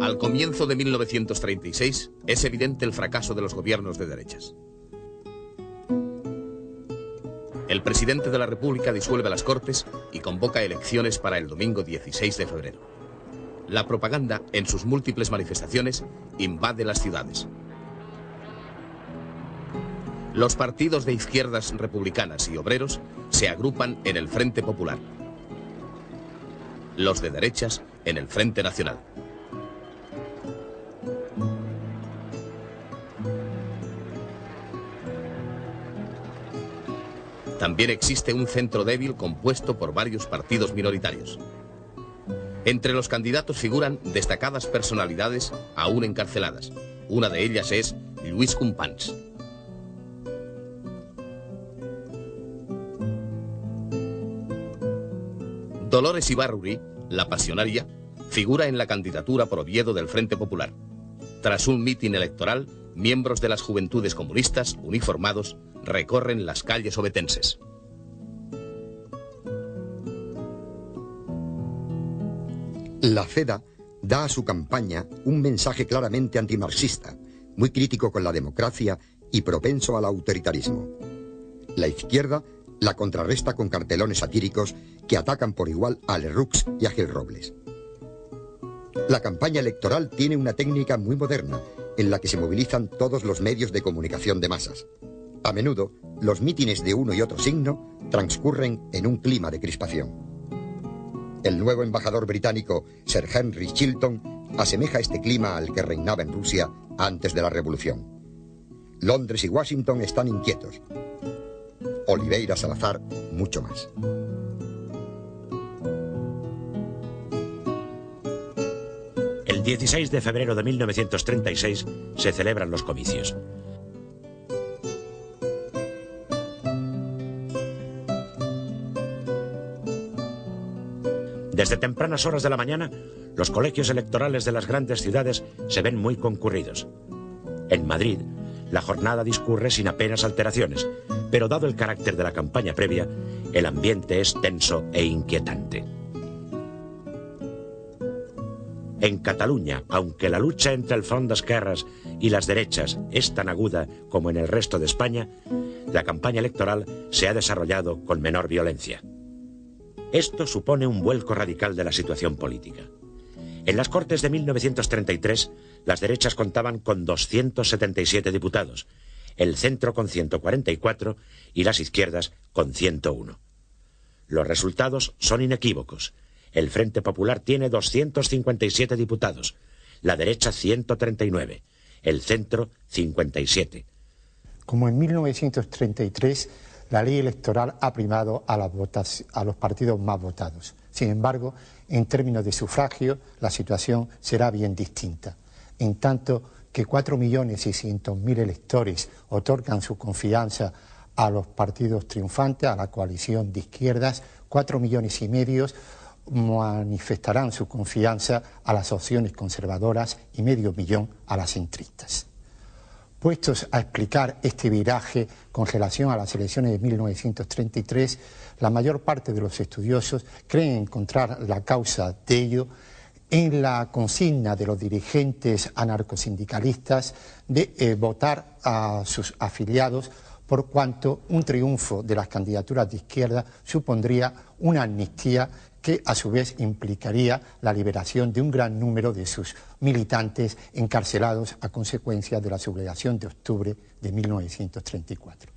Al comienzo de 1936 es evidente el fracaso de los gobiernos de derechas. El presidente de la República disuelve las Cortes y convoca elecciones para el domingo 16 de febrero. La propaganda, en sus múltiples manifestaciones, invade las ciudades. Los partidos de izquierdas republicanas y obreros se agrupan en el Frente Popular. Los de derechas en el Frente Nacional. También existe un centro débil compuesto por varios partidos minoritarios. Entre los candidatos figuran destacadas personalidades aún encarceladas. Una de ellas es Lluís Companys. Dolores Ibárruri, la pasionaria, figura en la candidatura por Oviedo del Frente Popular. Tras un mitin electoral, miembros de las Juventudes Comunistas, uniformados, recorren las calles ovetenses. La CEDA da a su campaña un mensaje claramente antimarxista, muy crítico con la democracia y propenso al autoritarismo. La izquierda la contrarresta con cartelones satíricos que atacan por igual a Lerroux y a Gil Robles. La campaña electoral tiene una técnica muy moderna, en la que se movilizan todos los medios de comunicación de masas. A menudo, los mítines de uno y otro signo transcurren en un clima de crispación. El nuevo embajador británico, Sir Henry Chilton, asemeja este clima al que reinaba en Rusia antes de la Revolución. Londres y Washington están inquietos. Oliveira Salazar, mucho más. El 16 de febrero de 1936 se celebran los comicios. Desde tempranas horas de la mañana, los colegios electorales de las grandes ciudades se ven muy concurridos. En Madrid, la jornada discurre sin apenas alteraciones, pero dado el carácter de la campaña previa, el ambiente es tenso e inquietante. En Cataluña, aunque la lucha entre el Front d'Esquerres y las derechas es tan aguda como en el resto de España, la campaña electoral se ha desarrollado con menor violencia. Esto supone un vuelco radical de la situación política. En las Cortes de 1933, las derechas contaban con 277 diputados, el centro con 144 y las izquierdas con 101. Los resultados son inequívocos. El Frente Popular tiene 257 diputados, la derecha 139, el centro 57. Como en 1933, la ley electoral ha primado a los partidos más votados. Sin embargo, en términos de sufragio, la situación será bien distinta. En tanto que 4.600.000 electores otorgan su confianza a los partidos triunfantes, a la coalición de izquierdas, 4,5 millones manifestarán su confianza a las opciones conservadoras y 500.000 a las centristas. Puestos a explicar este viraje con relación a las elecciones de 1933, la mayor parte de los estudiosos creen encontrar la causa de ello en la consigna de los dirigentes anarcosindicalistas de votar a sus afiliados, por cuanto un triunfo de las candidaturas de izquierda supondría una amnistía que a su vez implicaría la liberación de un gran número de sus militantes encarcelados a consecuencia de la sublevación de octubre de 1934.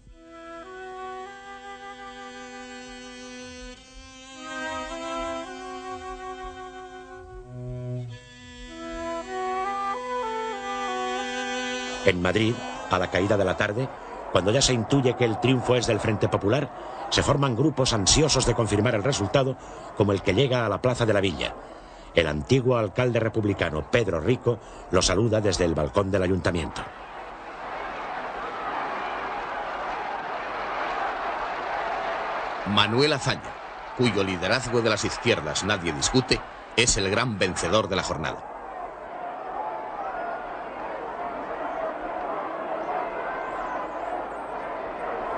En Madrid, a la caída de la tarde, cuando ya se intuye que el triunfo es del Frente Popular, se forman grupos ansiosos de confirmar el resultado, como el que llega a la Plaza de la Villa. El antiguo alcalde republicano, Pedro Rico, lo saluda desde el balcón del ayuntamiento. Manuel Azaña, cuyo liderazgo de las izquierdas nadie discute, es el gran vencedor de la jornada.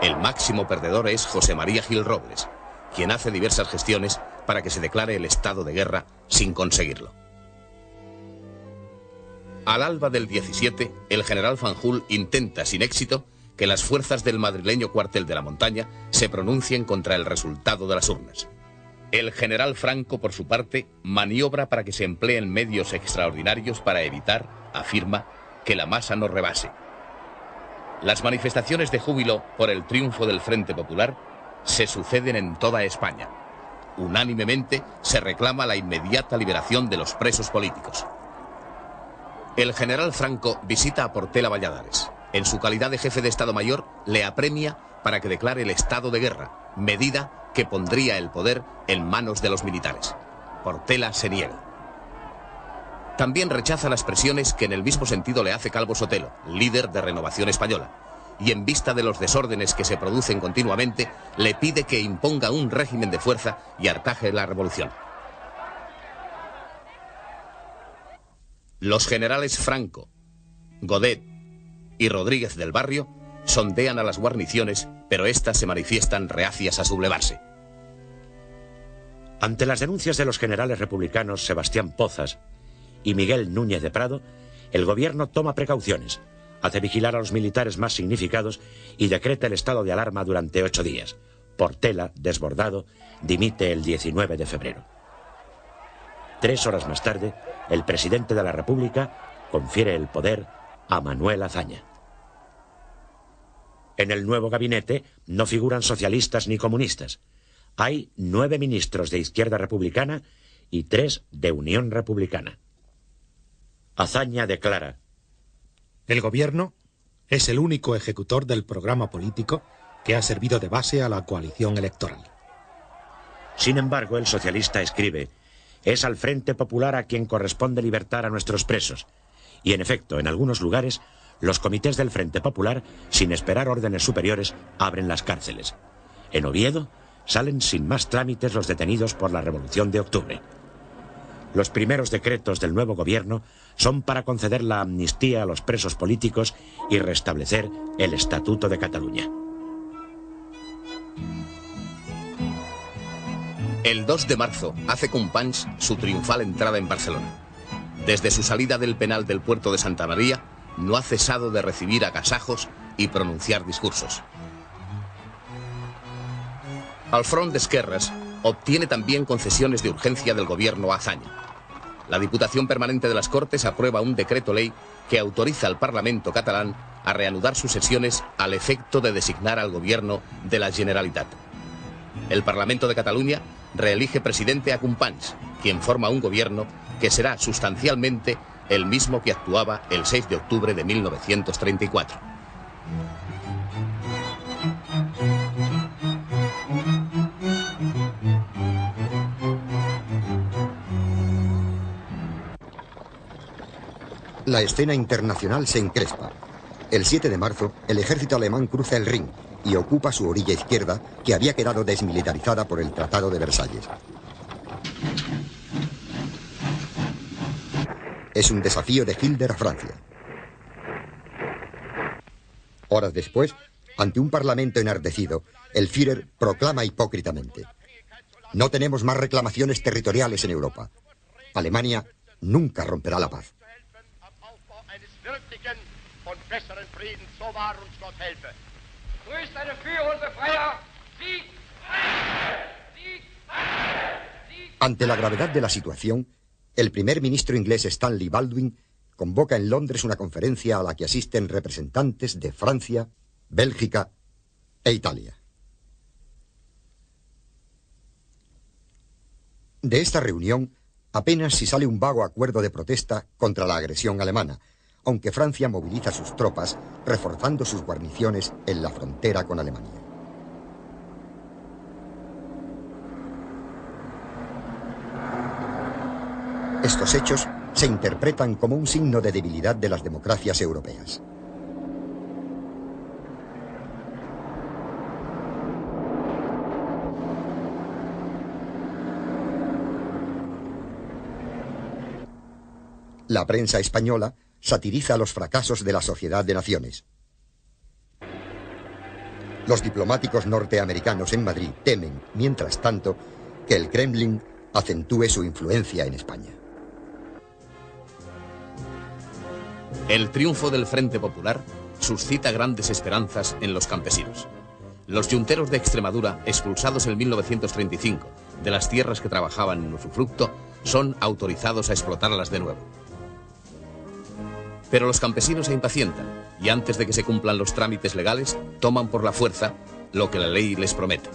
El máximo perdedor es José María Gil Robles, quien hace diversas gestiones para que se declare el estado de guerra sin conseguirlo. Al alba del 17, el general Fanjul intenta, sin éxito, que las fuerzas del madrileño cuartel de la Montaña se pronuncien contra el resultado de las urnas. El general Franco, por su parte, maniobra para que se empleen medios extraordinarios para evitar, afirma, que la masa no rebase. Las manifestaciones de júbilo por el triunfo del Frente Popular se suceden en toda España. Unánimemente se reclama la inmediata liberación de los presos políticos. El general Franco visita a Portela Valladares. En su calidad de jefe de Estado Mayor, le apremia para que declare el estado de guerra, medida que pondría el poder en manos de los militares. Portela se niega. También rechaza las presiones que en el mismo sentido le hace Calvo Sotelo, líder de Renovación Española, y en vista de los desórdenes que se producen continuamente, le pide que imponga un régimen de fuerza y ataje la revolución. Los generales Franco, Godet y Rodríguez del Barrio sondean a las guarniciones, pero éstas se manifiestan reacias a sublevarse. Ante las denuncias de los generales republicanos Sebastián Pozas y Miguel Núñez de Prado, el gobierno toma precauciones, hace vigilar a los militares más significados y decreta el estado de alarma durante 8 días. Portela, desbordado, dimite el 19 de febrero. 3 horas más tarde, el presidente de la República confiere el poder a Manuel Azaña. En el nuevo gabinete no figuran socialistas ni comunistas. Hay 9 ministros de Izquierda Republicana y 3 de Unión Republicana. Azaña declara: el gobierno es el único ejecutor del programa político que ha servido de base a la coalición electoral. Sin embargo, el socialista escribe: es al Frente Popular a quien corresponde libertar a nuestros presos. Y en efecto, en algunos lugares, los comités del Frente Popular, sin esperar órdenes superiores, abren las cárceles. En Oviedo, salen sin más trámites los detenidos por la Revolución de Octubre. Los primeros decretos del nuevo gobierno son para conceder la amnistía a los presos políticos y restablecer el Estatuto de Cataluña. El 2 de marzo hace Companys su triunfal entrada en Barcelona. Desde su salida del penal del puerto de Santa María, no ha cesado de recibir agasajos y pronunciar discursos. Al Front d'Esquerres obtiene también concesiones de urgencia del gobierno Azaña. La Diputación Permanente de las Cortes aprueba un decreto ley que autoriza al Parlamento catalán a reanudar sus sesiones al efecto de designar al gobierno de la Generalitat. El Parlamento de Cataluña reelige presidente a Companys, quien forma un gobierno que será sustancialmente el mismo que actuaba el 6 de octubre de 1934. La escena internacional se encrespa. El 7 de marzo, el ejército alemán cruza el Rin y ocupa su orilla izquierda, que había quedado desmilitarizada por el Tratado de Versalles. Es un desafío de Hitler a Francia. Horas después, ante un parlamento enardecido, el Führer proclama hipócritamente: no tenemos más reclamaciones territoriales en Europa. Alemania nunca romperá la paz. Ante la gravedad de la situación, el primer ministro inglés Stanley Baldwin convoca en Londres una conferencia a la que asisten representantes de Francia, Bélgica e Italia. De esta reunión apenas si sale un vago acuerdo de protesta contra la agresión alemana, aunque Francia moviliza sus tropas, reforzando sus guarniciones en la frontera con Alemania. Estos hechos se interpretan como un signo de debilidad de las democracias europeas. La prensa española satiriza los fracasos de la Sociedad de Naciones. Los diplomáticos norteamericanos en Madrid temen, mientras tanto, que el Kremlin acentúe su influencia en España. El triunfo del Frente Popular suscita grandes esperanzas en los campesinos. Los yunteros de Extremadura, expulsados en 1935 de las tierras que trabajaban en usufructo, son autorizados a explotarlas de nuevo. Pero los campesinos se impacientan y antes de que se cumplan los trámites legales, toman por la fuerza lo que la ley les promete.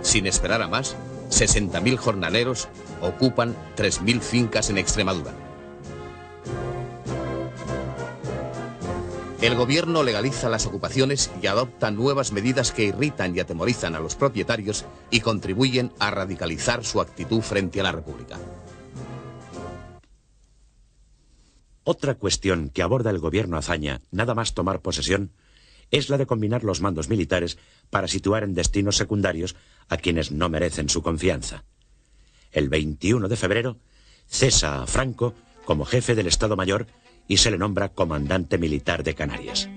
Sin esperar a más, 60.000 jornaleros ocupan 3.000 fincas en Extremadura. El gobierno legaliza las ocupaciones y adopta nuevas medidas que irritan y atemorizan a los propietarios y contribuyen a radicalizar su actitud frente a la República. Otra cuestión que aborda el gobierno Azaña, nada más tomar posesión, es la de combinar los mandos militares para situar en destinos secundarios a quienes no merecen su confianza. El 21 de febrero cesa a Franco como jefe del Estado Mayor y se le nombra comandante militar de Canarias.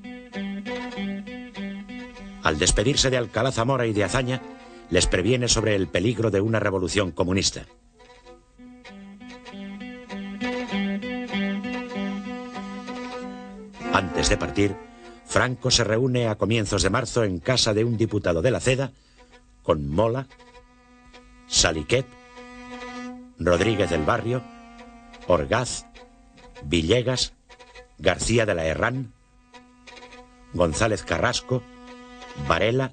Al despedirse de Alcalá Zamora y de Azaña, les previene sobre el peligro de una revolución comunista. Antes de partir, Franco se reúne a comienzos de marzo en casa de un diputado de la Ceda con Mola, Saliquet, Rodríguez del Barrio, Orgaz, Villegas, García de la Herrán, González Carrasco, Varela,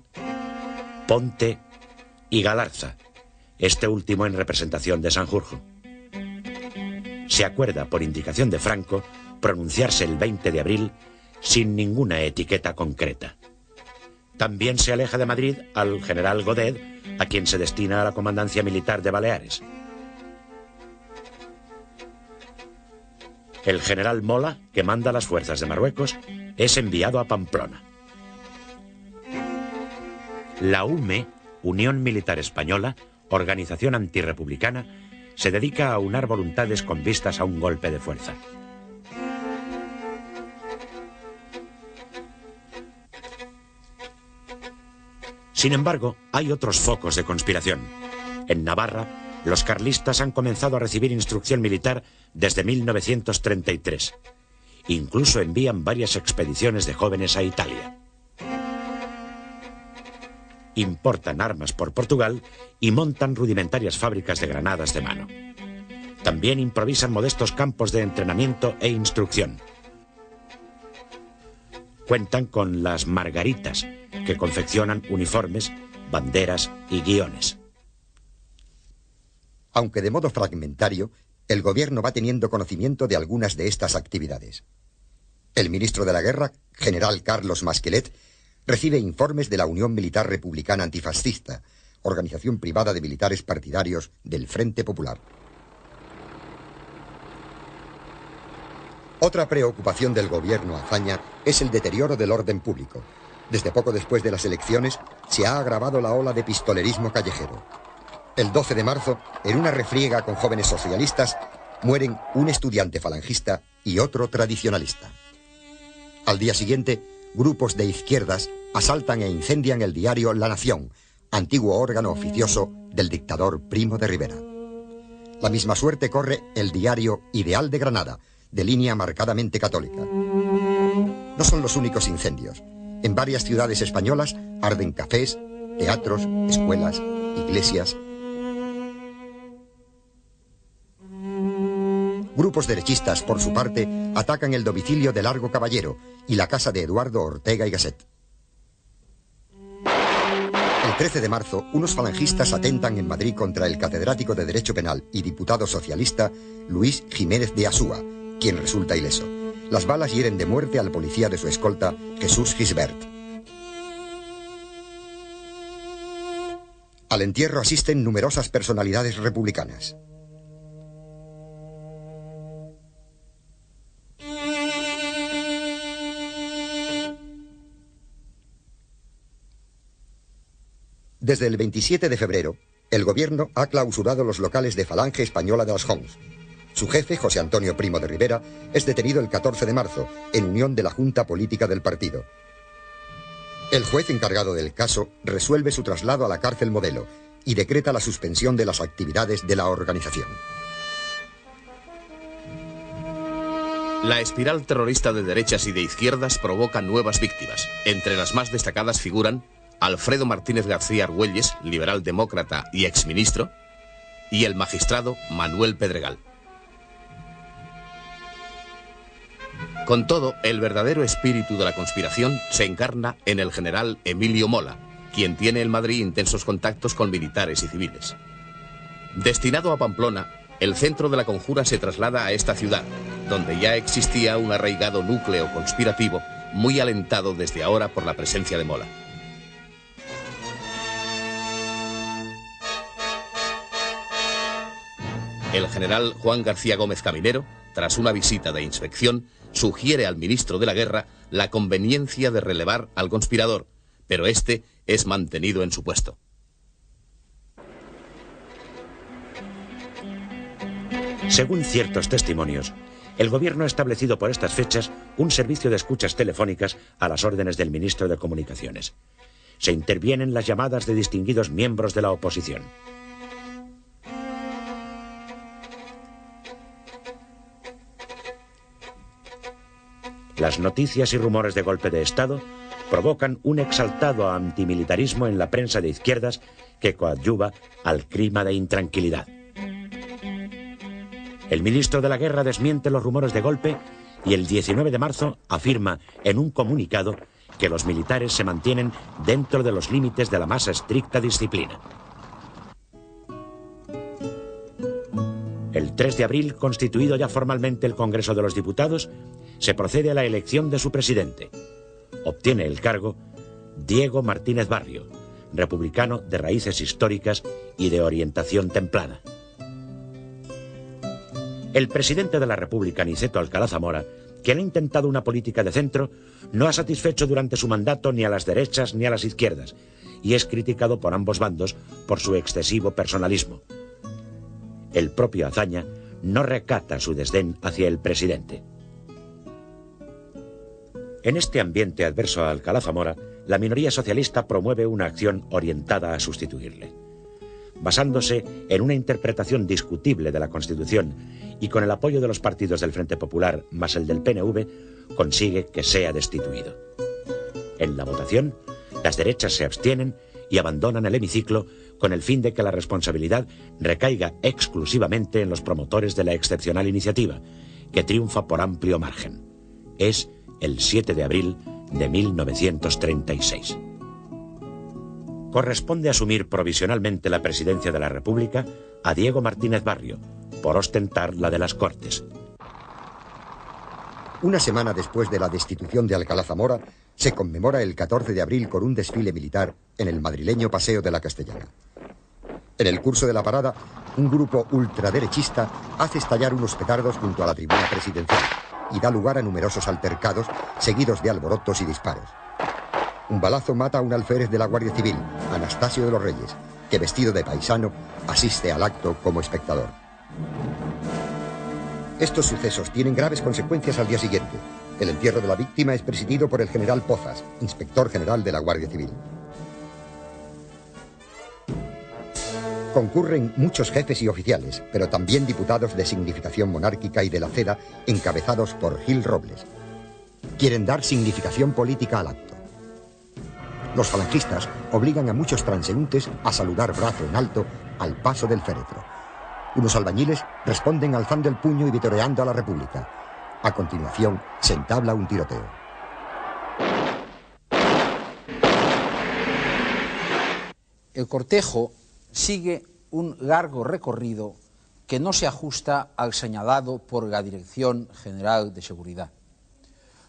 Ponte y Galarza, este último en representación de Sanjurjo. Se acuerda, por indicación de Franco, pronunciarse el 20 de abril sin ninguna etiqueta concreta. También se aleja de Madrid al general Godet, a quien se destina a la comandancia militar de Baleares. El general Mola, que manda las fuerzas de Marruecos, es enviado a Pamplona. La UME, Unión Militar Española, organización antirrepublicana, se dedica a aunar voluntades con vistas a un golpe de fuerza. Sin embargo, hay otros focos de conspiración. En Navarra, los carlistas han comenzado a recibir instrucción militar desde 1933. Incluso envían varias expediciones de jóvenes a Italia. Importan armas por Portugal y montan rudimentarias fábricas de granadas de mano. También improvisan modestos campos de entrenamiento e instrucción. Cuentan con las Margaritas, que confeccionan uniformes, banderas y guiones. Aunque de modo fragmentario, el gobierno va teniendo conocimiento de algunas de estas actividades. El ministro de la Guerra, general Carlos Masquelet, recibe informes de la Unión Militar Republicana Antifascista, organización privada de militares partidarios del Frente Popular. Otra preocupación del gobierno Azaña es el deterioro del orden público. Desde poco después de las elecciones se ha agravado la ola de pistolerismo callejero. El 12 de marzo, en una refriega con jóvenes socialistas, mueren un estudiante falangista y otro tradicionalista. Al día siguiente, grupos de izquierdas asaltan e incendian el diario La Nación, antiguo órgano oficioso del dictador Primo de Rivera. La misma suerte corre el diario Ideal de Granada, de línea marcadamente católica. No son los únicos incendios. En varias ciudades españolas arden cafés, teatros, escuelas, iglesias. Grupos derechistas, por su parte, atacan el domicilio de Largo Caballero y la casa de Eduardo Ortega y Gasset. El 13 de marzo, unos falangistas atentan en Madrid contra el catedrático de Derecho Penal y diputado socialista Luis Jiménez de Asúa, quien resulta ileso. Las balas hieren de muerte al policía de su escolta, Jesús Gisbert. Al entierro asisten numerosas personalidades republicanas. Desde el 27 de febrero, el gobierno ha clausurado los locales de Falange Española de las Joncs. Su jefe, José Antonio Primo de Rivera, es detenido el 14 de marzo, en unión de la Junta Política del partido. El juez encargado del caso resuelve su traslado a la cárcel Modelo y decreta la suspensión de las actividades de la organización. La espiral terrorista de derechas y de izquierdas provoca nuevas víctimas. Entre las más destacadas figuran Alfredo Martínez García Argüelles, liberal demócrata y exministro, y el magistrado Manuel Pedregal. Con todo, el verdadero espíritu de la conspiración se encarna en el general Emilio Mola, quien tiene en Madrid intensos contactos con militares y civiles. Destinado a Pamplona, el centro de la conjura se traslada a esta ciudad, donde ya existía un arraigado núcleo conspirativo muy alentado desde ahora por la presencia de Mola. El general Juan García Gómez Caminero, tras una visita de inspección, sugiere al ministro de la Guerra la conveniencia de relevar al conspirador, pero este es mantenido en su puesto. Según ciertos testimonios, el gobierno ha establecido por estas fechas un servicio de escuchas telefónicas a las órdenes del ministro de Comunicaciones. Se intervienen las llamadas de distinguidos miembros de la oposición. Las noticias y rumores de golpe de Estado provocan un exaltado antimilitarismo en la prensa de izquierdas que coadyuva al clima de intranquilidad. El ministro de la Guerra desmiente los rumores de golpe y el 19 de marzo afirma en un comunicado que los militares se mantienen dentro de los límites de la más estricta disciplina. El 3 de abril, constituido ya formalmente el Congreso de los Diputados, se procede a la elección de su presidente. Obtiene el cargo Diego Martínez Barrio, republicano de raíces históricas y de orientación templada. El presidente de la República, Niceto Alcalá Zamora, quien ha intentado una política de centro, no ha satisfecho durante su mandato ni a las derechas ni a las izquierdas, y es criticado por ambos bandos por su excesivo personalismo. El propio Azaña no recata su desdén hacia el presidente. En este ambiente adverso a Alcalá Zamora, la minoría socialista promueve una acción orientada a sustituirle. Basándose en una interpretación discutible de la Constitución y con el apoyo de los partidos del Frente Popular más el del PNV, consigue que sea destituido. En la votación, las derechas se abstienen y abandonan el hemiciclo con el fin de que la responsabilidad recaiga exclusivamente en los promotores de la excepcional iniciativa, que triunfa por amplio margen. Es el 7 de abril de 1936. Corresponde asumir provisionalmente la presidencia de la República a Diego Martínez Barrio, por ostentar la de las Cortes. Una semana después de la destitución de Alcalá Zamora, se conmemora el 14 de abril con un desfile militar en el madrileño Paseo de la Castellana. En el curso de la parada, un grupo ultraderechista hace estallar unos petardos junto a la tribuna presidencial y da lugar a numerosos altercados, seguidos de alborotos y disparos. Un balazo mata a un alférez de la Guardia Civil, Anastasio de los Reyes, que vestido de paisano asiste al acto como espectador. Estos sucesos tienen graves consecuencias al día siguiente. El entierro de la víctima es presidido por el general Pozas, inspector general de la Guardia Civil. Concurren muchos jefes y oficiales, pero también diputados de significación monárquica y de la CEDA, encabezados por Gil Robles. Quieren dar significación política al acto. Los falangistas obligan a muchos transeúntes a saludar brazo en alto al paso del féretro. Unos albañiles responden alzando el puño y vitoreando a la República. A continuación, se entabla un tiroteo. El cortejo sigue un largo recorrido que no se ajusta al señalado por la Dirección General de Seguridad.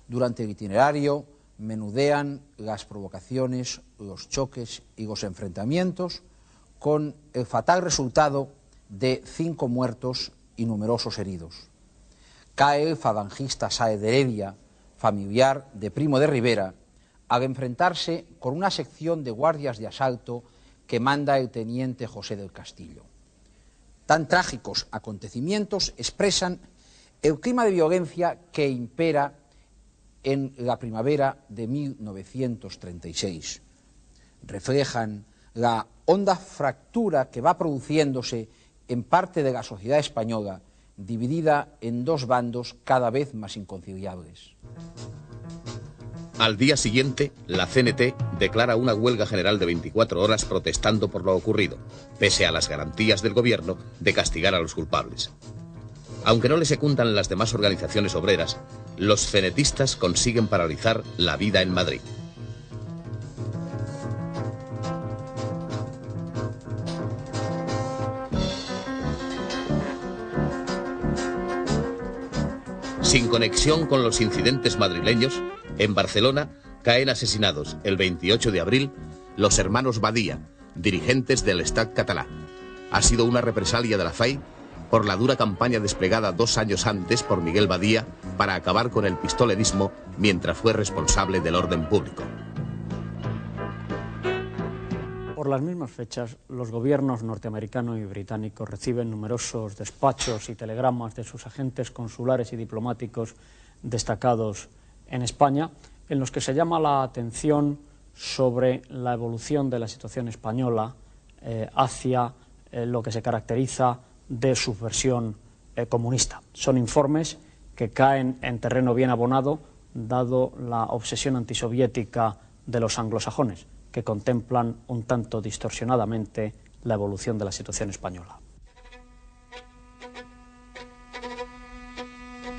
Durante el itinerario menudean las provocaciones, los choques y los enfrentamientos, con el fatal resultado de 5 muertos y numerosos heridos. Cae el falangista Sáez de Heredia, familiar de Primo de Rivera, al enfrentarse con una sección de guardias de asalto que manda el teniente José del Castillo. Tan trágicos acontecimientos expresan el clima de violencia que impera en la primavera de 1936. Reflejan la honda fractura que va produciéndose en parte de la sociedad española dividida en dos bandos cada vez más inconciliables. Al día siguiente, la CNT declara una huelga general de 24 horas protestando por lo ocurrido, pese a las garantías del gobierno de castigar a los culpables. Aunque no le secundan las demás organizaciones obreras, los cenetistas consiguen paralizar la vida en Madrid. Sin conexión con los incidentes madrileños, en Barcelona caen asesinados el 28 de abril los hermanos Badía, dirigentes del Estat català. Ha sido una represalia de la FAI por la dura campaña desplegada 2 años antes por Miguel Badía para acabar con el pistolerismo mientras fue responsable del orden público. Por las mismas fechas, los gobiernos norteamericano y británico reciben numerosos despachos y telegramas de sus agentes consulares y diplomáticos destacados en España, en los que se llama la atención sobre la evolución de la situación española hacia lo que se caracteriza de subversión comunista. Son informes que caen en terreno bien abonado, dado la obsesión antisoviética de los anglosajones, que contemplan un tanto distorsionadamente la evolución de la situación española.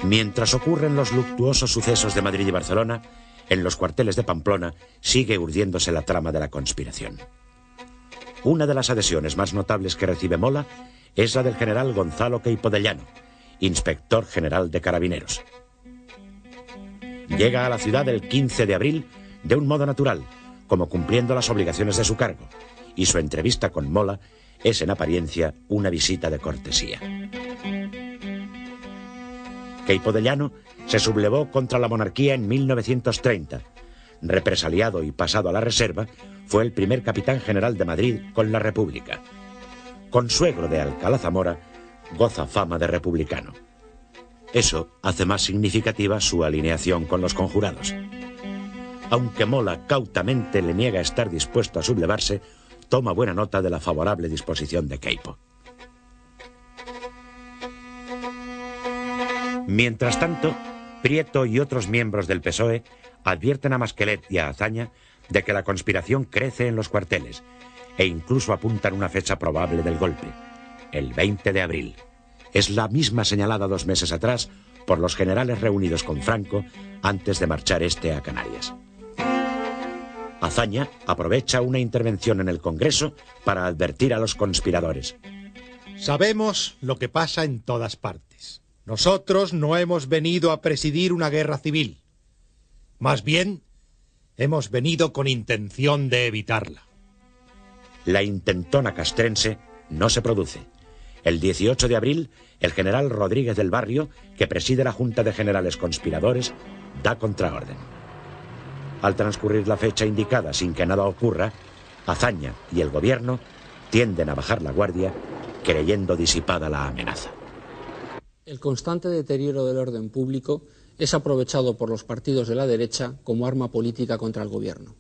Mientras ocurren los luctuosos sucesos de Madrid y Barcelona, en los cuarteles de Pamplona sigue urdiéndose la trama de la conspiración. Una de las adhesiones más notables que recibe Mola es la del general Gonzalo Queipo de Llano, inspector general de Carabineros. Llega a la ciudad el 15 de abril de un modo natural, como cumpliendo las obligaciones de su cargo, y su entrevista con Mola es en apariencia una visita de cortesía. Queipo de Llano se sublevó contra la monarquía en 1930. Represaliado y pasado a la reserva, fue el primer capitán general de Madrid con la República. Consuegro de Alcalá Zamora, goza fama de republicano. Eso hace más significativa su alineación con los conjurados. Aunque Mola cautamente le niega estar dispuesto a sublevarse, toma buena nota de la favorable disposición de Queipo. Mientras tanto, Prieto y otros miembros del PSOE advierten a Masquelet y a Azaña de que la conspiración crece en los cuarteles e incluso apuntan una fecha probable del golpe, el 20 de abril. Es la misma señalada 2 meses atrás por los generales reunidos con Franco antes de marchar este a Canarias. Azaña aprovecha una intervención en el Congreso para advertir a los conspiradores. Sabemos lo que pasa en todas partes. Nosotros no hemos venido a presidir una guerra civil. Más bien, hemos venido con intención de evitarla. La intentona castrense no se produce. El 18 de abril, el general Rodríguez del Barrio, que preside la Junta de Generales Conspiradores, da contraorden. Al transcurrir la fecha indicada sin que nada ocurra, Azaña y el gobierno tienden a bajar la guardia, creyendo disipada la amenaza. El constante deterioro del orden público es aprovechado por los partidos de la derecha como arma política contra el gobierno.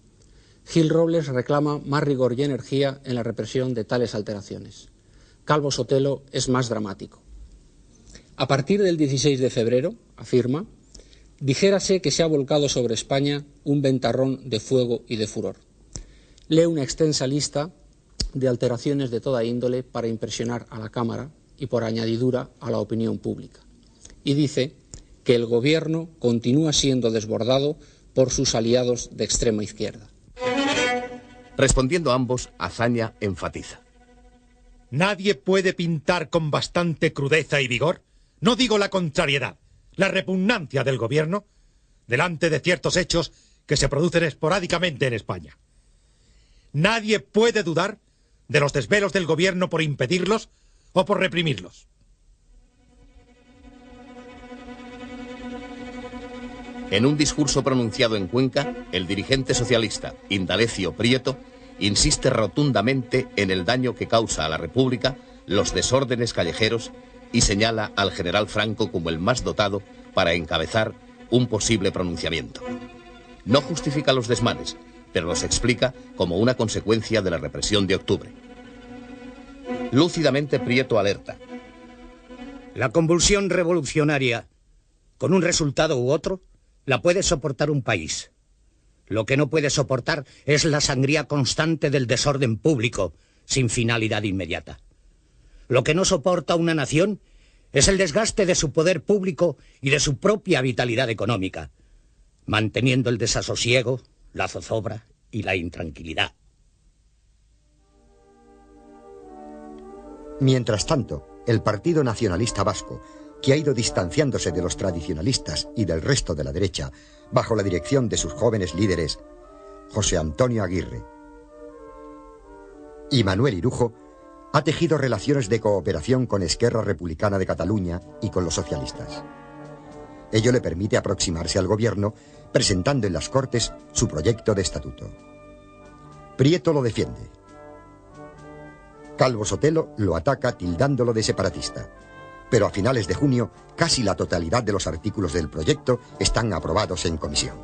Gil Robles reclama más rigor y energía en la represión de tales alteraciones. Calvo Sotelo es más dramático. A partir del 16 de febrero, afirma, dijérase que se ha volcado sobre España un ventarrón de fuego y de furor. Lee una extensa lista de alteraciones de toda índole para impresionar a la Cámara y por añadidura a la opinión pública. Y dice que el gobierno continúa siendo desbordado por sus aliados de extrema izquierda. Respondiendo a ambos, Azaña enfatiza. Nadie puede pintar con bastante crudeza y vigor, no digo la contrariedad, la repugnancia del gobierno, delante de ciertos hechos que se producen esporádicamente en España. Nadie puede dudar de los desvelos del gobierno por impedirlos o por reprimirlos. En un discurso pronunciado en Cuenca, el dirigente socialista Indalecio Prieto insiste rotundamente en el daño que causa a la República los desórdenes callejeros y señala al general Franco como el más dotado para encabezar un posible pronunciamiento. No justifica los desmanes, pero los explica como una consecuencia de la represión de octubre. Lúcidamente Prieto alerta. La convulsión revolucionaria, con un resultado u otro, la puede soportar un país. Lo que no puede soportar es la sangría constante del desorden público, sin finalidad inmediata. Lo que no soporta una nación es el desgaste de su poder público y de su propia vitalidad económica, manteniendo el desasosiego, la zozobra y la intranquilidad. Mientras tanto, el Partido Nacionalista Vasco, que ha ido distanciándose de los tradicionalistas y del resto de la derecha, bajo la dirección de sus jóvenes líderes, José Antonio Aguirre y Manuel Irujo, ha tejido relaciones de cooperación con Esquerra Republicana de Cataluña y con los socialistas. Ello le permite aproximarse al gobierno, presentando en las Cortes su proyecto de estatuto. Prieto lo defiende. Calvo Sotelo lo ataca tildándolo de separatista. Pero a finales de junio, casi la totalidad de los artículos del proyecto están aprobados en comisión.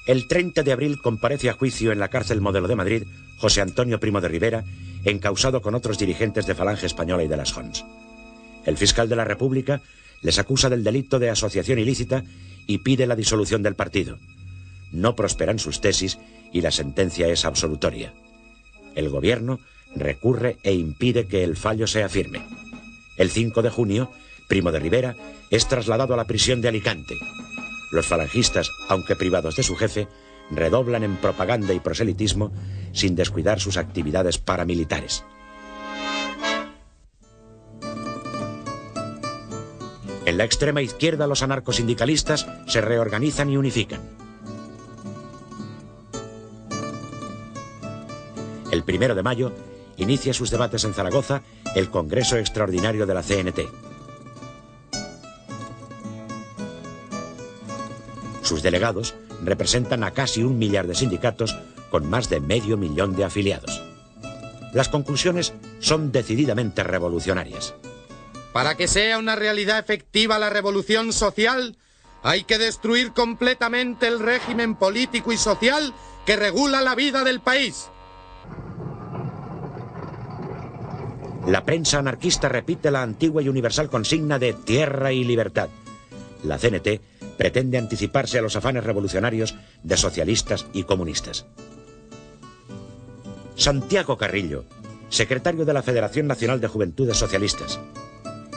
El 30 de abril comparece a juicio en la cárcel Modelo de Madrid José Antonio Primo de Rivera, encausado con otros dirigentes de Falange Española y de las Jons. El fiscal de la República les acusa del delito de asociación ilícita y pide la disolución del partido. No prosperan sus tesis y la sentencia es absolutoria. El gobierno recurre e impide que el fallo sea firme. El 5 de junio, Primo de Rivera es trasladado a la prisión de Alicante. Los falangistas, aunque privados de su jefe, redoblan en propaganda y proselitismo sin descuidar sus actividades paramilitares. En la extrema izquierda, los anarcosindicalistas se reorganizan y unifican. El 1 de mayo inicia sus debates en Zaragoza el Congreso Extraordinario de la CNT. Sus delegados representan a casi 1 millar de sindicatos con más de 500.000 de afiliados. Las conclusiones son decididamente revolucionarias. Para que sea una realidad efectiva la revolución social, hay que destruir completamente el régimen político y social que regula la vida del país. La prensa anarquista repite la antigua y universal consigna de tierra y libertad. La CNT pretende anticiparse a los afanes revolucionarios de socialistas y comunistas. Santiago Carrillo, secretario de la Federación Nacional de Juventudes Socialistas,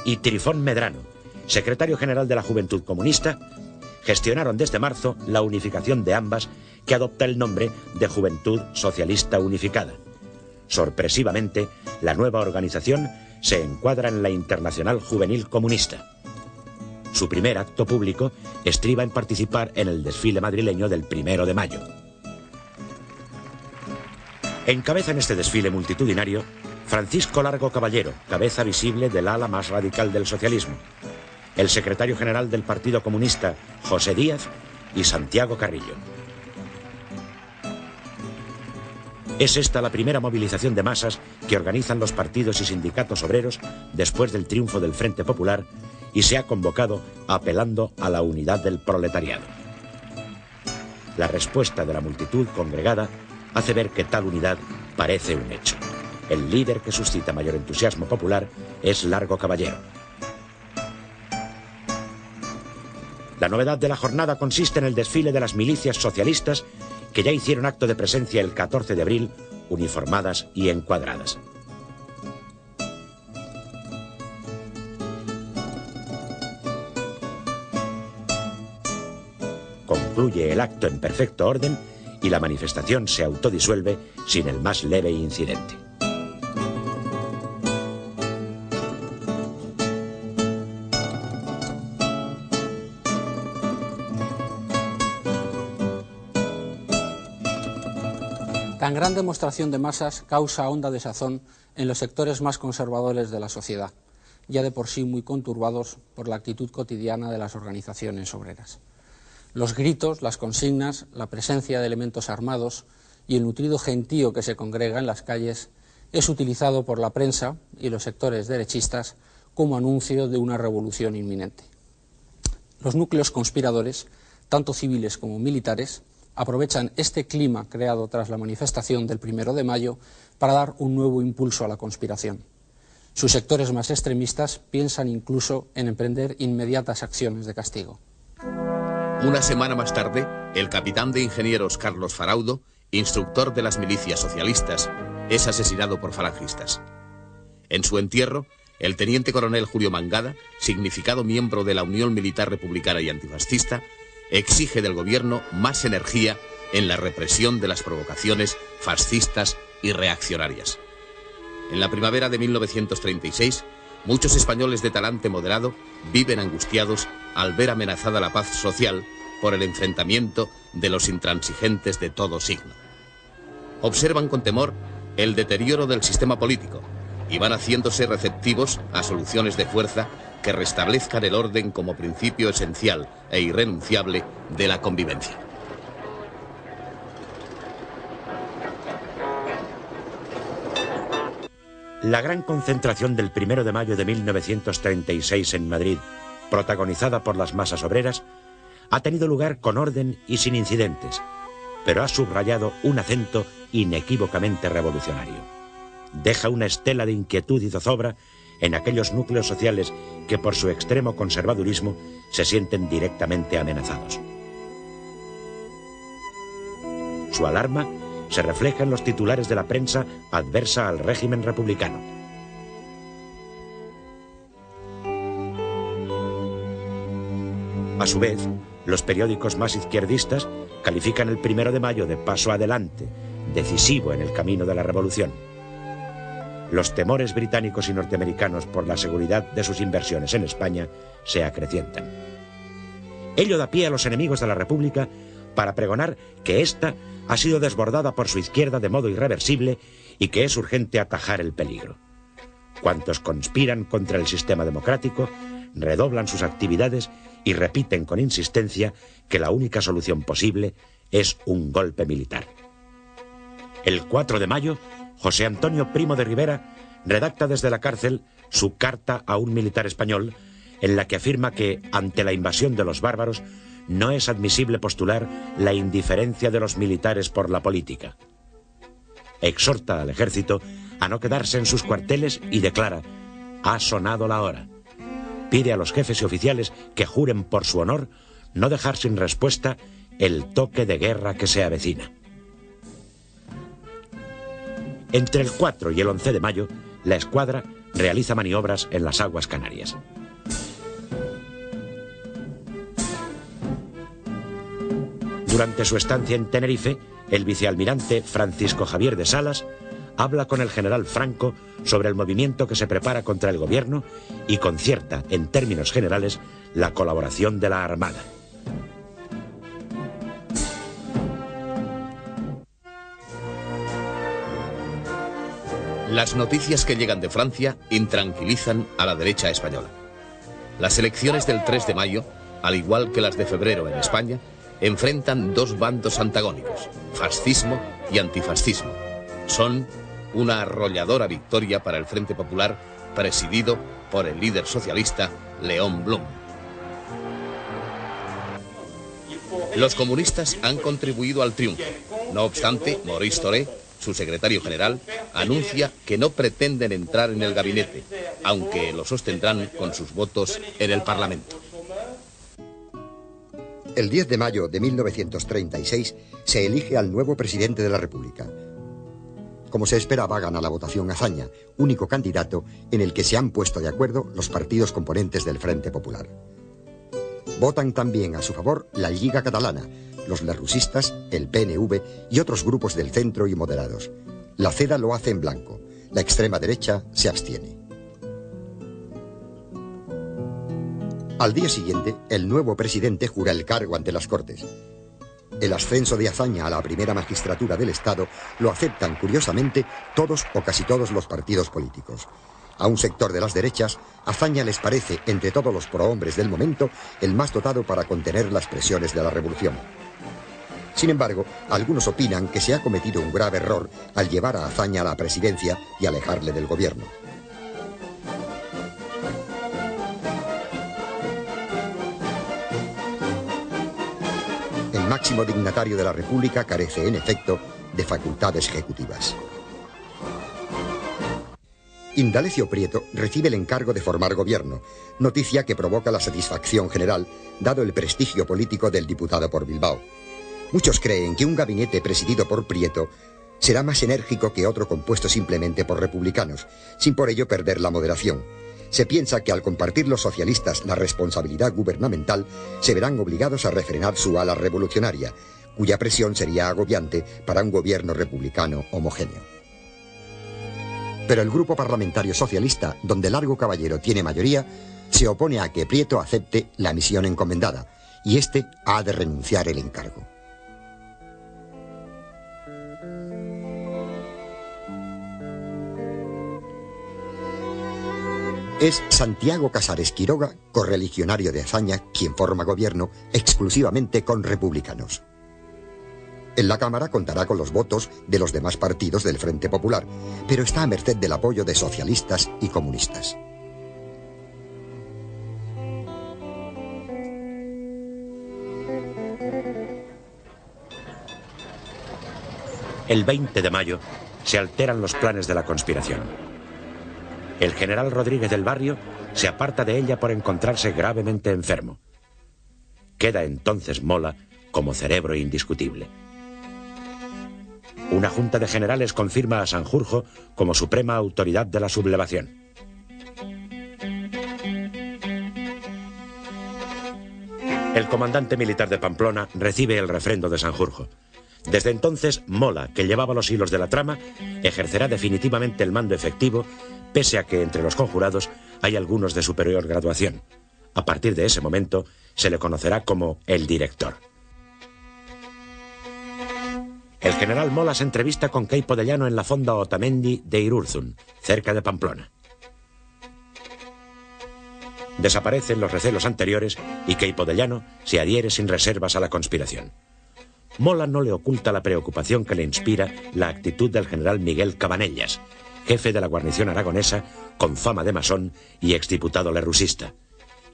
y Trifón Medrano, secretario general de la Juventud Comunista, gestionaron desde marzo la unificación de ambas, que adopta el nombre de Juventud Socialista Unificada. Sorpresivamente, la nueva organización se encuadra en la Internacional Juvenil Comunista. Su primer acto público estriba en participar en el desfile madrileño del 1 de mayo. Encabeza en este desfile multitudinario Francisco Largo Caballero, cabeza visible del ala más radical del socialismo, el secretario general del Partido Comunista, José Díaz, y Santiago Carrillo. Es esta la primera movilización de masas que organizan los partidos y sindicatos obreros después del triunfo del Frente Popular, y se ha convocado apelando a la unidad del proletariado. La respuesta de la multitud congregada hace ver que tal unidad parece un hecho. El líder que suscita mayor entusiasmo popular es Largo Caballero. La novedad de la jornada consiste en el desfile de las milicias socialistas que ya hicieron acto de presencia el 14 de abril, uniformadas y encuadradas. Concluye el acto en perfecto orden y la manifestación se autodisuelve sin el más leve incidente. Tan gran demostración de masas causa honda desazón en los sectores más conservadores de la sociedad, ya de por sí muy conturbados por la actitud cotidiana de las organizaciones obreras. Los gritos, las consignas, la presencia de elementos armados y el nutrido gentío que se congrega en las calles es utilizado por la prensa y los sectores derechistas como anuncio de una revolución inminente. Los núcleos conspiradores tanto civiles como militares, aprovechan este clima creado tras la manifestación del 1 de mayo para dar un nuevo impulso a la conspiración. Sus sectores más extremistas piensan incluso en emprender inmediatas acciones de castigo. Una semana más tarde, el capitán de ingenieros Carlos Faraudo, instructor de las milicias socialistas, es asesinado por falangistas. En su entierro, el teniente coronel Julio Mangada, significado miembro de la Unión Militar Republicana y Antifascista, exige del gobierno más energía en la represión de las provocaciones fascistas y reaccionarias. En la primavera de 1936, muchos españoles de talante moderado viven angustiados al ver amenazada la paz social por el enfrentamiento de los intransigentes de todo signo. Observan con temor el deterioro del sistema político y van haciéndose receptivos a soluciones de fuerza que restablezcan el orden como principio esencial e irrenunciable de la convivencia. La gran concentración del 1 de mayo de 1936 en Madrid, protagonizada por las masas obreras, ha tenido lugar con orden y sin incidentes, pero ha subrayado un acento inequívocamente revolucionario. Deja una estela de inquietud y zozobra en aquellos núcleos sociales que por su extremo conservadurismo se sienten directamente amenazados. Su alarma se refleja en los titulares de la prensa adversa al régimen republicano. A su vez, los periódicos más izquierdistas califican el 1 de mayo de paso adelante, decisivo en el camino de la revolución. Los temores británicos y norteamericanos por la seguridad de sus inversiones en España se acrecientan. Ello da pie a los enemigos de la República para pregonar que ésta ha sido desbordada por su izquierda de modo irreversible y que es urgente atajar el peligro. Cuantos conspiran contra el sistema democrático redoblan sus actividades y repiten con insistencia que la única solución posible es un golpe militar. El 4 de mayo, José Antonio Primo de Rivera redacta desde la cárcel su carta a un militar español en la que afirma que, ante la invasión de los bárbaros, no es admisible postular la indiferencia de los militares por la política. Exhorta al ejército a no quedarse en sus cuarteles y declara: ha sonado la hora. Pide a los jefes y oficiales que juren por su honor no dejar sin respuesta el toque de guerra que se avecina. Entre el 4 y el 11 de mayo, la escuadra realiza maniobras en las aguas canarias. Durante su estancia en Tenerife, el vicealmirante Francisco Javier de Salas habla con el general Franco sobre el movimiento que se prepara contra el gobierno y concierta, en términos generales, la colaboración de la Armada. Las noticias que llegan de Francia intranquilizan a la derecha española. Las elecciones del 3 de mayo, al igual que las de febrero en España, enfrentan dos bandos antagónicos, fascismo y antifascismo. Son una arrolladora victoria para el Frente Popular, presidido por el líder socialista Léon Blum. Los comunistas han contribuido al triunfo. No obstante, Maurice Thoré, su secretario general, anuncia que no pretenden entrar en el gabinete, aunque lo sostendrán con sus votos en el Parlamento. El 10 de mayo de 1936 se elige al nuevo presidente de la República. Como se esperaba, gana la votación Azaña, único candidato en el que se han puesto de acuerdo los partidos componentes del Frente Popular. Votan también a su favor la Lliga Catalana, los lerrouxistas, el PNV y otros grupos del centro y moderados. La CEDA lo hace en blanco. La extrema derecha se abstiene. Al día siguiente, el nuevo presidente jura el cargo ante las Cortes. El ascenso de Azaña a la primera magistratura del Estado lo aceptan curiosamente todos o casi todos los partidos políticos. A un sector de las derechas, Azaña les parece, entre todos los prohombres del momento, el más dotado para contener las presiones de la revolución. Sin embargo, algunos opinan que se ha cometido un grave error al llevar a Azaña a la presidencia y alejarle del gobierno. máximo dignatario de la República carece, en efecto, de facultades ejecutivas. Indalecio Prieto recibe el encargo de formar gobierno, noticia que provoca la satisfacción general, dado el prestigio político del diputado por Bilbao. Muchos creen que un gabinete presidido por Prieto será más enérgico que otro compuesto simplemente por republicanos, sin por ello perder la moderación. Se piensa que al compartir los socialistas la responsabilidad gubernamental, se verán obligados a refrenar su ala revolucionaria, cuya presión sería agobiante para un gobierno republicano homogéneo. Pero el grupo parlamentario socialista, donde Largo Caballero tiene mayoría, se opone a que Prieto acepte la misión encomendada, y éste ha de renunciar el encargo. Es Santiago Casares Quiroga, correligionario de Azaña, quien forma gobierno exclusivamente con republicanos. En la Cámara contará con los votos de los demás partidos del Frente Popular, pero está a merced del apoyo de socialistas y comunistas. El 20 de mayo se alteran los planes de la conspiración. El general Rodríguez del Barrio se aparta de ella por encontrarse gravemente enfermo. Queda entonces Mola como cerebro indiscutible. Una junta de generales confirma a Sanjurjo como suprema autoridad de la sublevación. El comandante militar de Pamplona recibe el refrendo de Sanjurjo. Desde entonces, Mola, que llevaba los hilos de la trama, ejercerá definitivamente el mando efectivo, pese a que entre los conjurados hay algunos de superior graduación. A partir de ese momento, se le conocerá como el director. El general Mola se entrevista con Queipo de Llano en la fonda Otamendi de Irurzun, cerca de Pamplona. Desaparecen los recelos anteriores y Queipo de Llano se adhiere sin reservas a la conspiración. Mola no le oculta la preocupación que le inspira la actitud del general Miguel Cabanellas, jefe de la guarnición aragonesa con fama de masón y exdiputado lerrousista.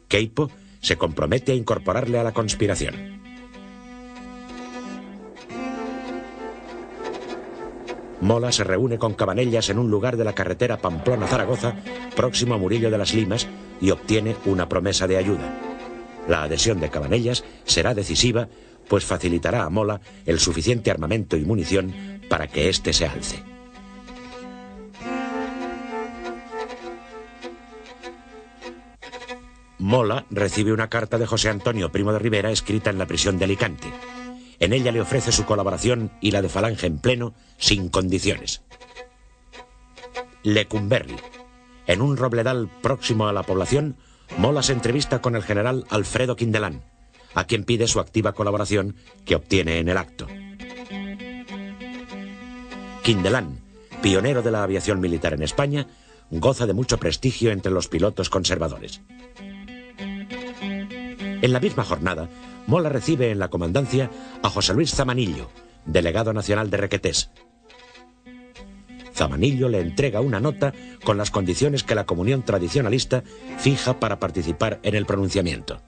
Queipo se compromete a incorporarle a la conspiración. Mola se reúne con Cabanellas en un lugar de la carretera Pamplona-Zaragoza, próximo a Murillo de las Limas, y obtiene una promesa de ayuda. La adhesión de Cabanellas será decisiva, pues facilitará a Mola el suficiente armamento y munición para que éste se alce. Mola recibe una carta de José Antonio Primo de Rivera escrita en la prisión de Alicante. En ella le ofrece su colaboración y la de Falange en pleno, sin condiciones. Lecumberri. En un robledal próximo a la población, Mola se entrevista con el general Alfredo Quindelán, a quien pide su activa colaboración, que obtiene en el acto. Quindelán, pionero de la aviación militar en España, goza de mucho prestigio entre los pilotos conservadores. En la misma jornada, Mola recibe en la comandancia a José Luis Zamanillo, delegado nacional de Requetés. Zamanillo le entrega una nota con las condiciones que la comunión tradicionalista fija para participar en el pronunciamiento.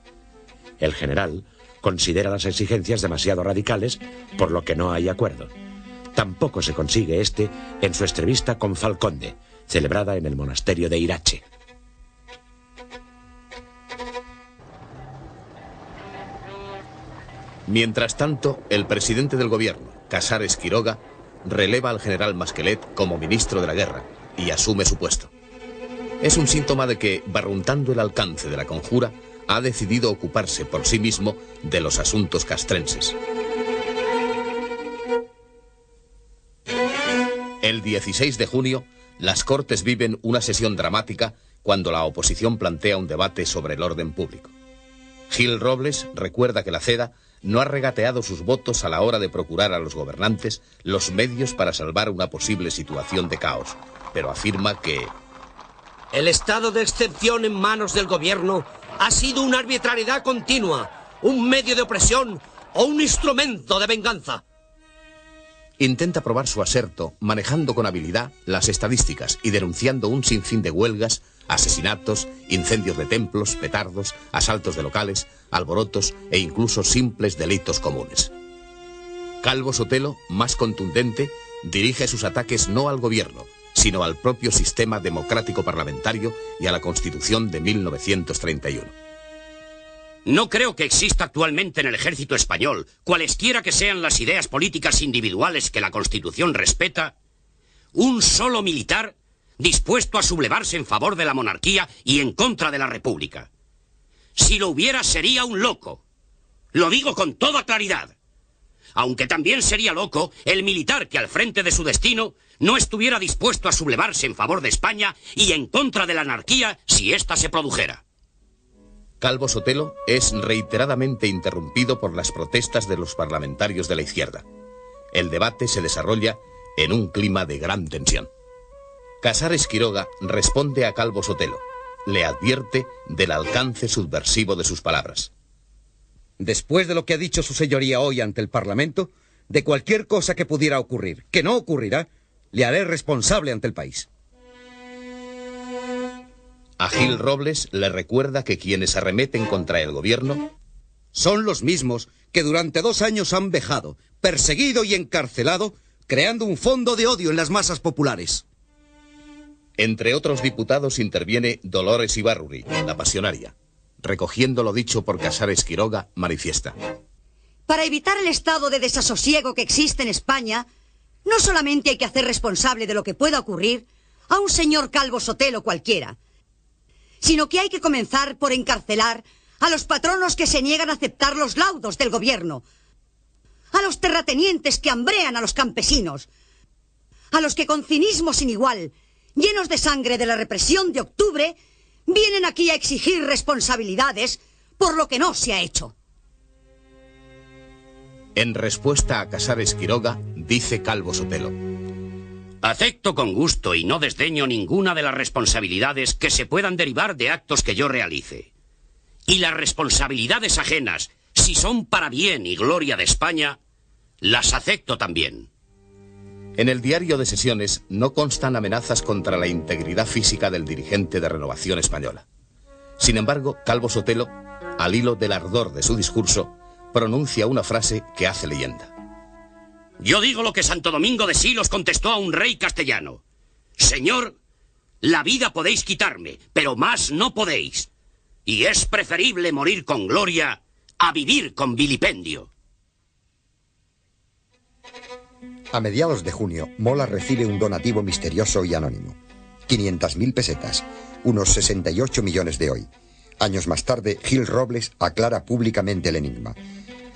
El general considera las exigencias demasiado radicales, por lo que no hay acuerdo. Tampoco se consigue este en su entrevista con Falconde, celebrada en el monasterio de Irache. Mientras tanto, el presidente del gobierno, Casares Quiroga, releva al general Masquelet como ministro de la guerra y asume su puesto. Es un síntoma de que, barruntando el alcance de la conjura, ha decidido ocuparse por sí mismo de los asuntos castrenses. El 16 de junio, las Cortes viven una sesión dramática cuando la oposición plantea un debate sobre el orden público. Gil Robles recuerda que la CEDA no ha regateado sus votos a la hora de procurar a los gobernantes los medios para salvar una posible situación de caos, pero afirma que el estado de excepción en manos del gobierno ha sido una arbitrariedad continua, un medio de opresión o un instrumento de venganza. Intenta probar su aserto manejando con habilidad las estadísticas y denunciando un sinfín de huelgas, asesinatos, incendios de templos, petardos, asaltos de locales, alborotos e incluso simples delitos comunes. Calvo Sotelo, más contundente, dirige sus ataques no al gobierno, sino al propio sistema democrático parlamentario y a la Constitución de 1931. No creo que exista actualmente en el ejército español, cualesquiera que sean las ideas políticas individuales que la Constitución respeta, un solo militar dispuesto a sublevarse en favor de la monarquía y en contra de la república. Si lo hubiera, sería un loco. Lo digo con toda claridad. Aunque también sería loco el militar que al frente de su destino no estuviera dispuesto a sublevarse en favor de España y en contra de la anarquía si ésta se produjera. Calvo Sotelo es reiteradamente interrumpido por las protestas de los parlamentarios de la izquierda. El debate se desarrolla en un clima de gran tensión. Casares Quiroga responde a Calvo Sotelo. Le advierte del alcance subversivo de sus palabras. Después de lo que ha dicho su señoría hoy ante el Parlamento, de cualquier cosa que pudiera ocurrir, que no ocurrirá, le haré responsable ante el país. A Gil Robles le recuerda que quienes arremeten contra el gobierno son los mismos que durante 2 años han vejado, perseguido y encarcelado, creando un fondo de odio en las masas populares. Entre otros diputados interviene Dolores Ibárruri, la pasionaria. Recogiendo lo dicho por Casares Quiroga, manifiesta: para evitar el estado de desasosiego que existe en España, no solamente hay que hacer responsable de lo que pueda ocurrir a un señor Calvo Sotelo cualquiera, sino que hay que comenzar por encarcelar a los patronos que se niegan a aceptar los laudos del gobierno, a los terratenientes que hambrean a los campesinos, a los que con cinismo sin igual, llenos de sangre de la represión de octubre, vienen aquí a exigir responsabilidades por lo que no se ha hecho. En respuesta a Casares Quiroga, dice Calvo Sotelo: acepto con gusto y no desdeño ninguna de las responsabilidades que se puedan derivar de actos que yo realice. Y las responsabilidades ajenas, si son para bien y gloria de España, las acepto también. En el diario de sesiones no constan amenazas contra la integridad física del dirigente de Renovación Española. Sin embargo, Calvo Sotelo, al hilo del ardor de su discurso, pronuncia una frase que hace leyenda. Yo digo lo que Santo Domingo de Silos contestó a un rey castellano: Señor, la vida podéis quitarme, pero más no podéis. Y es preferible morir con gloria a vivir con vilipendio. A mediados de junio, Mola recibe un donativo misterioso y anónimo. 500.000 pesetas, unos 68 millones de hoy. Años más tarde, Gil Robles aclara públicamente el enigma.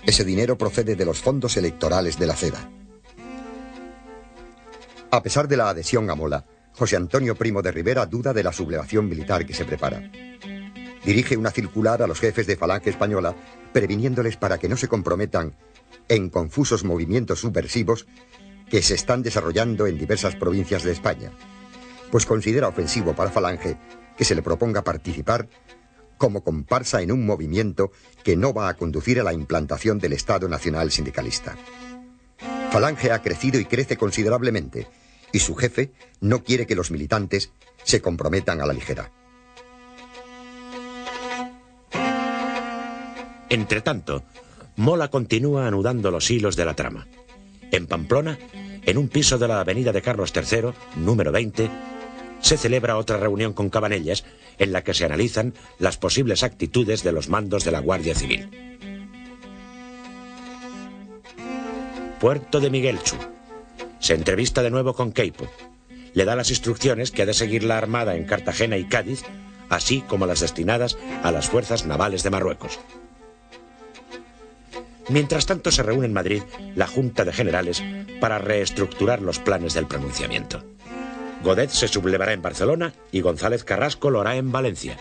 Ese dinero procede de los fondos electorales de la CEDA. A pesar de la adhesión a Mola, José Antonio Primo de Rivera duda de la sublevación militar que se prepara. Dirige una circular a los jefes de Falange Española, previniéndoles para que no se comprometan en confusos movimientos subversivos que se están desarrollando en diversas provincias de España, pues considera ofensivo para Falange que se le proponga participar como comparsa en un movimiento que no va a conducir a la implantación del Estado Nacional Sindicalista. Falange ha crecido y crece considerablemente, y su jefe no quiere que los militantes se comprometan a la ligera. Entretanto, Mola continúa anudando los hilos de la trama. En Pamplona, en un piso de la avenida de Carlos III, número 20, se celebra otra reunión con Cabanellas en la que se analizan las posibles actitudes de los mandos de la Guardia Civil. Puerto de Miguelchu. Se entrevista de nuevo con Queipo. Le da las instrucciones que ha de seguir la Armada en Cartagena y Cádiz, así como las destinadas a las fuerzas navales de Marruecos. Mientras tanto, se reúne en Madrid la Junta de Generales para reestructurar los planes del pronunciamiento. Godet se sublevará en Barcelona y González Carrasco lo hará en Valencia.